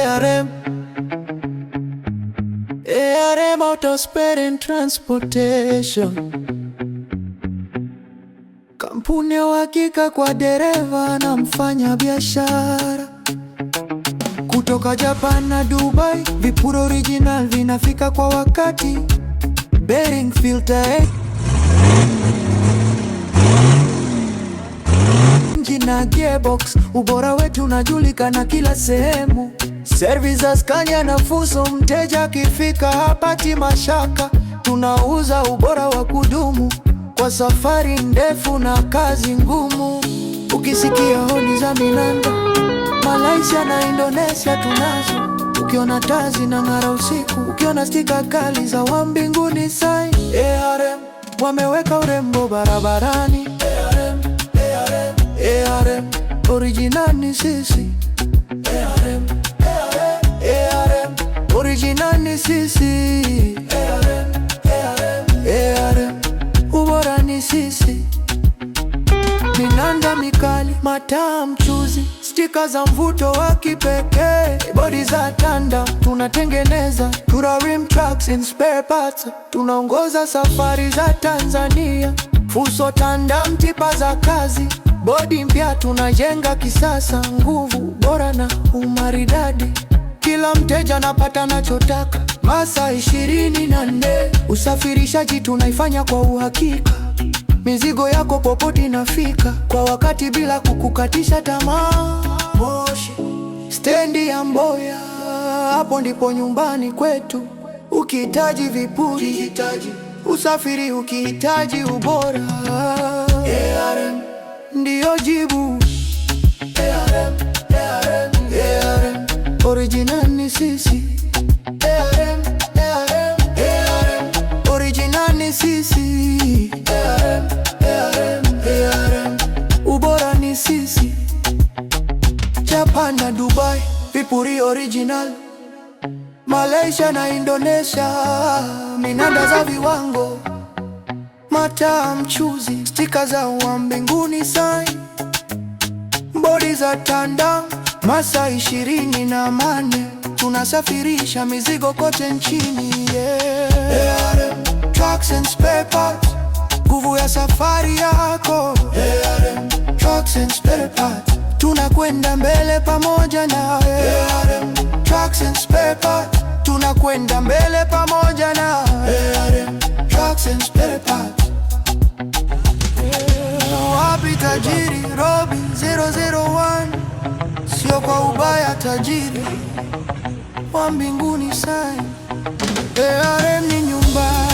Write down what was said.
ARM, ARM Auto Spare and Transportation, kampuni ya uhakika kwa dereva na mfanya biashara. Kutoka Japan na Dubai, vipuri original vinafika kwa wakati. Bearing filter, engine na gearbox, ubora wetu unajulikana kila sehemu. Service za Scania na Fuso, mteja akifika hapati mashaka. Tunauza ubora wa kudumu kwa safari ndefu na kazi ngumu. Ukisikia honi za Minanda, Malaysia na Indonesia tunazo. Ukiona taa zinang'ara usiku, ukiona stika kali za wa mbinguni sign. ARM wameweka urembo barabarani. ARM, ARM, ARM original ni sisi. ARM, ARM, ARM original ni sisi. ARM, ARM, ARM ubora ni sisi. Minanda mikali, mataa mchuzi, stika za mvuto wa kipekee, bodi za tanda tunatengeneza. Tura rim trucks and spare parts, tunaongoza safari za Tanzania. Fuso tanda mtipa za kazi, bodi mpya tunajenga kisasa. Nguvu, bora na umaridadi, kila mteja anapata anachotaka. Masaa 24, usafirishaji tunaifanya kwa uhakika. Mizigo yako popote inafika kwa wakati bila kukukatisha tamaa. Moshi, stendi ya Mboya, hapo ndipo nyumbani kwetu. Ukihitaji vipuri, usafiri, ukihitaji ubora, ARM ndiyo jibu. ARM, ARM, ARM original ni sisi. ARM, ARM, ARM original ni sisi. ARM, ARM, ARM ubora ni sisi. Japan na Dubai, vipuri original. Malaysia na Indonesia, minanda za viwango. Mataa mchuzi, stika za wa mbinguni sign. Bodi za tanda, masaa 24, tunasafirisha mizigo kote nchini. ARM trucks and spare parts, nguvu ya safari yako. ARM trucks and spare parts, tunakwenda mbele pamoja nawe. ARM trucks and spare parts, tunakwenda mbele pamoja nawe. ARM trucks and spare parts. Wapi tajiri? Robi 001, sio kwa ubaya tajiri, wa mbinguni sign. ARM ni nyumbani.